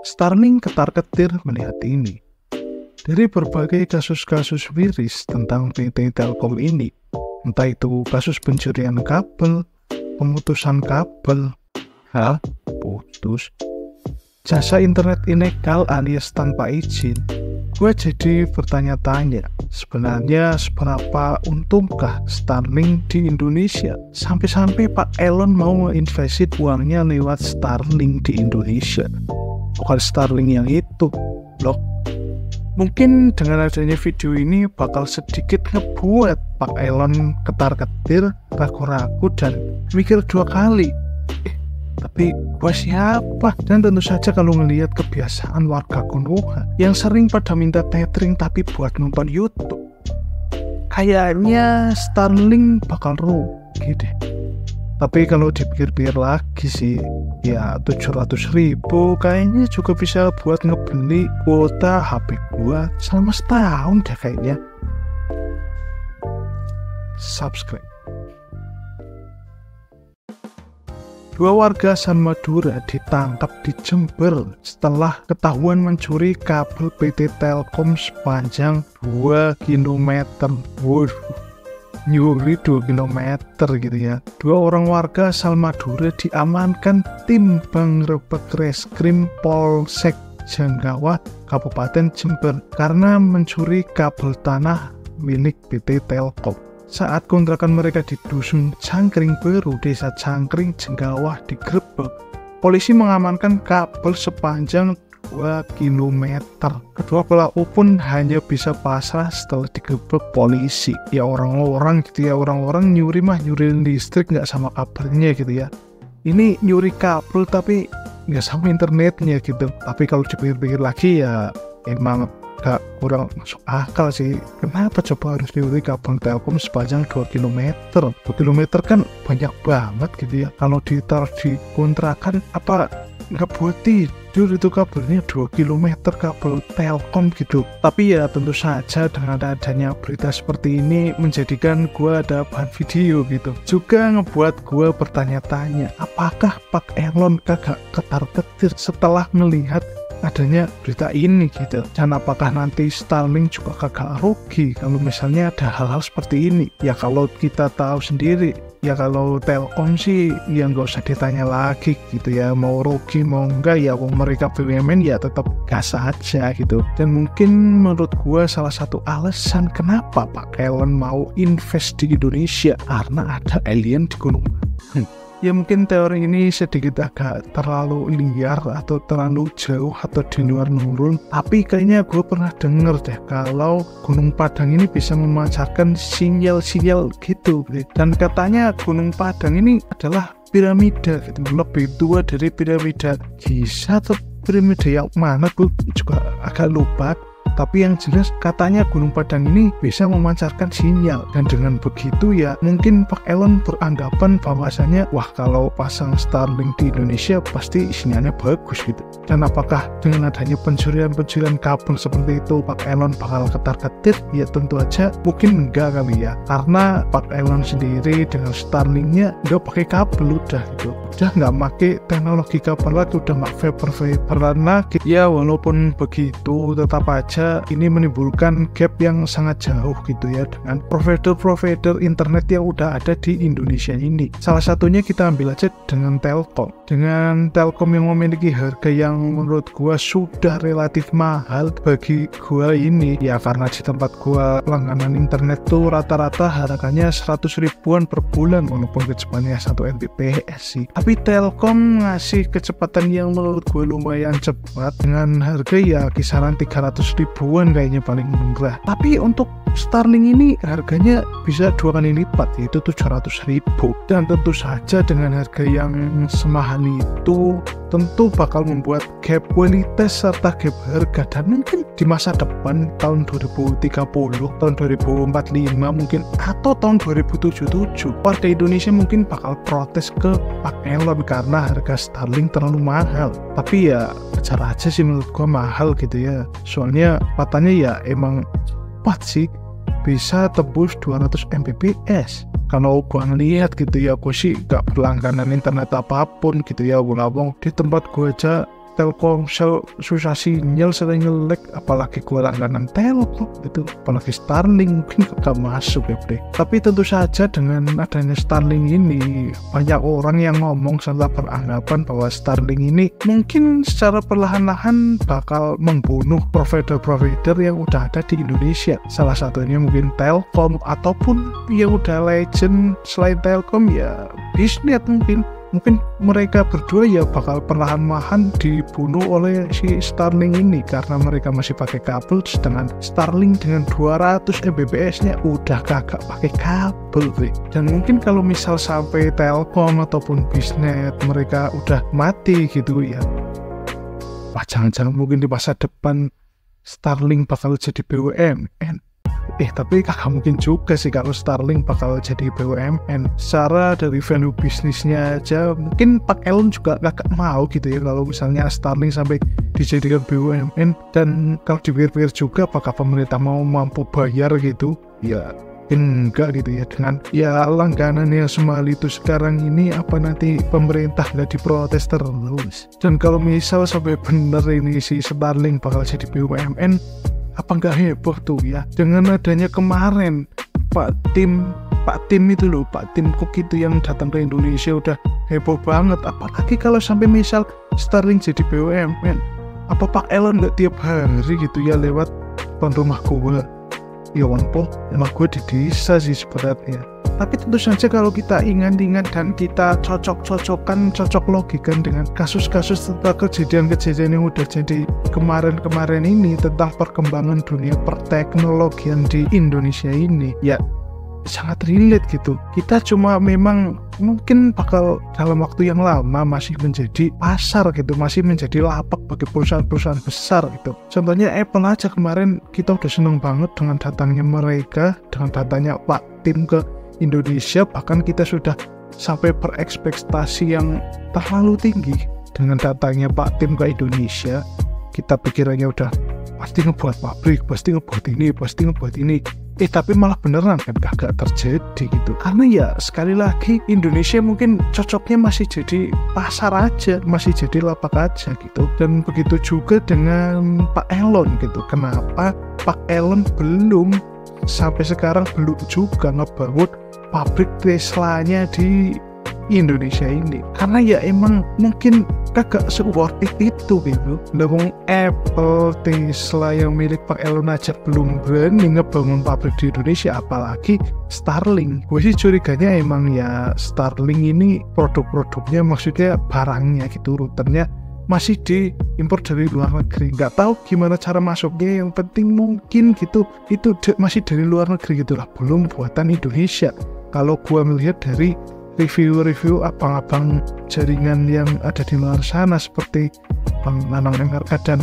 Starlink ketar-ketir melihat ini. Dari berbagai kasus-kasus miris tentang PT Telkom ini, entah itu kasus pencurian kabel, pemutusan kabel, putus, jasa internet ilegal alias tanpa izin, gue jadi bertanya-tanya, sebenarnya seberapa untungkah Starlink di Indonesia? Sampai-sampai Pak Elon mau investasi uangnya lewat Starlink di Indonesia. Bukan Starlink yang itu, loh. Mungkin dengan adanya video ini bakal sedikit ngebuat Pak Elon ketar-ketir, ragu-ragu, dan mikir dua kali. Tapi gua siapa? Dan tentu saja kalau ngelihat kebiasaan warga Konoha yang sering pada minta tethering tapi buat nonton YouTube, kayaknya Starlink bakal rugi deh. Tapi kalau dipikir-pikir lagi sih, ya 700.000 kayaknya juga bisa buat ngebeli kuota HP gua selama setahun deh kayaknya. Subscribe. Dua warga asal Madura ditangkap di Jember setelah ketahuan mencuri kabel PT Telkom sepanjang 2 km. Nyuri 2 km gitu ya. Dua orang warga asal Madura diamankan tim Bangrebek Reskrim Polsek Jenggawah Kabupaten Jember karena mencuri kabel tanah milik PT Telkom. Saat kontrakan mereka di Dusun Cangkring Baru, Desa Cangkring, Jenggawah digerebek, polisi mengamankan kabel sepanjang 2 km. Kedua pelaku pun hanya bisa pasrah setelah digerebek polisi. Ya orang-orang gitu ya, orang-orang nyuri listrik nggak sama kabelnya gitu ya. Ini nyuri kabel tapi nggak sama internetnya gitu. Tapi kalau dipikir-pikir lagi ya emang gak kurang masuk akal sih. Kenapa coba harus nyuri kabel Telkom sepanjang 2 km? 2 km kan banyak banget gitu ya. Kalau ditaruh di kontrakan apa nggak buat tidur itu kabelnya 2 km kabel Telkom gitu. Tapi ya tentu saja dengan adanya berita seperti ini menjadikan gua ada bahan video gitu. Juga ngebuat gua bertanya-tanya, apakah Pak Elon kagak ketar-ketir setelah melihat adanya berita ini gitu, dan apakah nanti Starlink juga kagak rugi kalau misalnya ada hal-hal seperti ini? Ya kalau kita tahu sendiri, ya kalau Telkom sih ya nggak usah ditanya lagi gitu ya, mau rugi mau enggak ya mereka BUMN ya tetap gas aja gitu. Dan mungkin menurut gua salah satu alasan kenapa Pak Elon mau invest di Indonesia karena ada alien di gunung. Ya mungkin teori ini sedikit agak terlalu liar atau terlalu jauh atau di luar nurul, tapi kayaknya gue pernah denger deh kalau Gunung Padang ini bisa memancarkan sinyal-sinyal gitu. Dan katanya Gunung Padang ini adalah piramida gitu, lebih tua dari piramida Giza atau piramida yang mana gue juga agak lupa. Tapi yang jelas katanya Gunung Padang ini bisa memancarkan sinyal. Dan dengan begitu ya mungkin Pak Elon beranggapan bahwasanya wah kalau pasang Starlink di Indonesia pasti sinyalnya bagus gitu. Dan apakah dengan adanya pencurian kabel seperti itu Pak Elon bakal ketar-ketir? Ya tentu aja mungkin enggak kali ya. Karena Pak Elon sendiri dengan Starlinknya nggak pakai kabel udah gitu. Udah nggak pakai teknologi kabel lagi, udah nggak fiber lagi. Ya walaupun begitu tetap aja ini menimbulkan gap yang sangat jauh gitu ya dengan provider internet yang udah ada di Indonesia ini. Salah satunya kita ambil aja dengan Telkom. Dengan Telkom yang memiliki harga yang menurut gua sudah relatif mahal bagi gua ini ya, karena di tempat gua langganan internet tuh rata-rata harganya 100 ribuan per bulan walaupun kecepatannya 1 Mbps sih. Tapi Telkom ngasih kecepatan yang menurut gua lumayan cepat dengan harga ya kisaran 300 ribuan kayaknya paling murah. Tapi untuk Starlink ini harganya bisa 2 kali lipat, yaitu 700.000. Dan tentu saja dengan harga yang semahal itu tentu bakal membuat gap kualitas serta gap harga. Dan mungkin di masa depan tahun 2030, tahun 2045 mungkin, atau tahun 2077 warga Indonesia mungkin bakal protes ke Pak Elon karena harga Starlink terlalu mahal. Tapi ya wajar aja sih menurut gua mahal gitu ya, soalnya katanya ya emang cepat sih, bisa tembus 200 Mbps. Kalau gua ngelihat gitu ya, gua sih gak berlangganan internet apapun gitu ya, gua ngomong di tempat gua aja Telkomsel susah sinyal, sering ngelek, apalagi gua langganan Telkom itu, apalagi Starlink mungkin gak masuk ya Bre. Tapi tentu saja dengan adanya Starlink ini banyak orang yang ngomong serta beranggapan bahwa Starlink ini mungkin secara perlahan-lahan bakal membunuh provider-provider yang udah ada di Indonesia. Salah satunya mungkin Telkom, ataupun yang udah legend selain Telkom ya Bisnet mungkin mereka berdua ya bakal perlahan-lahan dibunuh oleh si Starlink ini karena mereka masih pakai kabel, sedangkan Starlink dengan 200 Mbps nya udah kagak pakai kabel Bre. Dan mungkin kalau misal sampai Telkom ataupun Bisnet mereka udah mati gitu ya, jangan-jangan mungkin di masa depan Starlink bakal jadi BUMN. Tapi kagak mungkin juga sih kalau Starlink bakal jadi BUMN. Secara dari value bisnisnya aja mungkin Pak Elon juga kagak mau gitu ya kalau misalnya Starlink sampai dijadikan BUMN. Dan kalau dipikir-pikir juga apakah pemerintah mau mampu bayar gitu? Ya enggak gitu ya, dengan ya langganan yang semahal itu sekarang ini, apa nanti pemerintah nggak diprotes terus? Dan kalau misal sampai bener ini si Starlink bakal jadi BUMN, apa nggak heboh tuh ya dengan adanya kemarin Pak Tim Cook itu yang datang ke Indonesia, udah heboh banget. Apalagi kalau sampai misal Starlink jadi BUMN, apa Pak Elon nggak tiap hari gitu ya lewat depan rumah gue? Ya walaupun emang gue di desa sih sebenarnya. Tapi tentu saja kalau kita ingat-ingat dan kita cocok logikan dengan kasus-kasus tentang kejadian-kejadian yang udah jadi kemarin-kemarin ini tentang perkembangan dunia perteknologian di Indonesia ini, ya sangat relate gitu. Kita cuma memang mungkin bakal dalam waktu yang lama masih menjadi pasar gitu, masih menjadi lapak bagi perusahaan-perusahaan besar gitu. Contohnya Apple aja, kemarin kita udah seneng banget dengan datangnya mereka, dengan datangnya Pak Tim ke Indonesia, bahkan kita sudah sampai berekspektasi yang terlalu tinggi dengan datangnya Pak Tim ke Indonesia. Kita pikirannya udah pasti ngebuat pabrik, pasti ngebuat ini. Tapi malah beneran kan kagak terjadi gitu. Karena ya sekali lagi Indonesia mungkin cocoknya masih jadi pasar aja, masih jadi lapak aja gitu. Dan begitu juga dengan Pak Elon gitu. Kenapa Pak Elon sampai sekarang belum juga ngebangun pabrik Tesla-nya di Indonesia ini? Karena ya emang mungkin kagak se-worth it itu gitu. Lewung Apple, Tesla yang milik Pak Elon aja belum berani ngebangun pabrik di Indonesia, apalagi Starlink. Gue sih curiganya emang ya Starlink ini produk-produknya, maksudnya barangnya gitu, routernya masih diimpor dari luar negeri. Nggak tahu gimana cara masuknya, yang penting mungkin gitu itu masih dari luar negeri gitulah, belum buatan Indonesia. Kalau gue melihat dari review abang-abang jaringan yang ada di luar sana seperti Bang Nanang MRK dan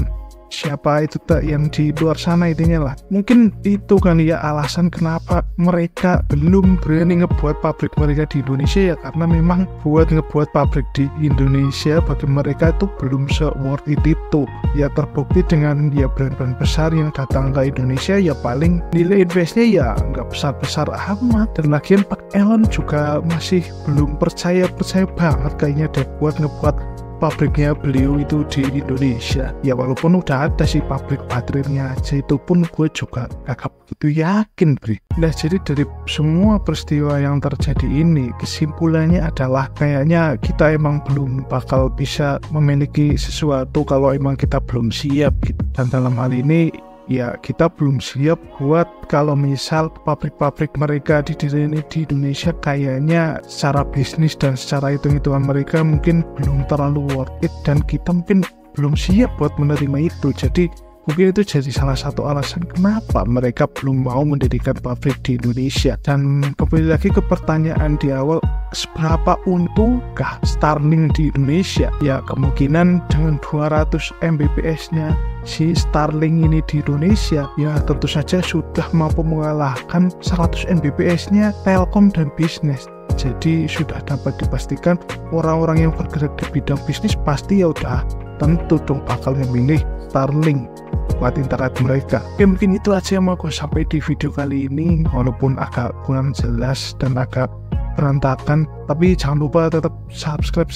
siapa itu yang di luar sana intinya lah. Mungkin itu kan ya alasan kenapa mereka belum berani ngebuat pabrik mereka di Indonesia, ya karena memang buat ngebuat pabrik di Indonesia bagi mereka itu belum se-worth it itu. Ya terbukti dengan ya brand-brand besar yang datang ke Indonesia, ya paling nilai investnya ya nggak besar-besar amat. Dan lagian Pak Elon juga masih belum percaya banget kayaknya deh buat ngebuat pabriknya beliau itu di Indonesia. Ya walaupun udah ada sih pabrik baterainya aja, itu pun gue juga agak begitu yakin Bre. Nah jadi dari semua peristiwa yang terjadi ini, kesimpulannya adalah kayaknya kita emang belum bakal bisa memiliki sesuatu kalau emang kita belum siap gitu. Dan dalam hal ini ya kita belum siap buat kalau misal pabrik-pabrik mereka didirikan di Indonesia, kayaknya secara bisnis dan secara hitung-hitungan mereka mungkin belum terlalu worth it, dan kita mungkin belum siap buat menerima itu. Jadi mungkin itu jadi salah satu alasan kenapa mereka belum mau mendirikan pabrik di Indonesia. Dan kembali lagi ke pertanyaan di awal, seberapa untungkah Starlink di Indonesia? Ya kemungkinan dengan 200 Mbps nya si Starlink ini di Indonesia, ya tentu saja sudah mampu mengalahkan 100 Mbps nya Telkom dan Bisnet. Jadi sudah dapat dipastikan orang-orang yang bergerak di bidang bisnis pasti ya udah tentu dong bakal memilih Starlink buat internet mereka. Oke, mungkin itu aja yang mau aku sampai di video kali ini, walaupun agak kurang jelas dan agak berantakan, tapi jangan lupa tetap subscribe.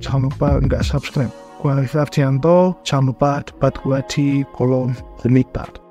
Jangan lupa nggak subscribe. Gua Arif Ardianto, jangan lupa debat gua di kolom komentar.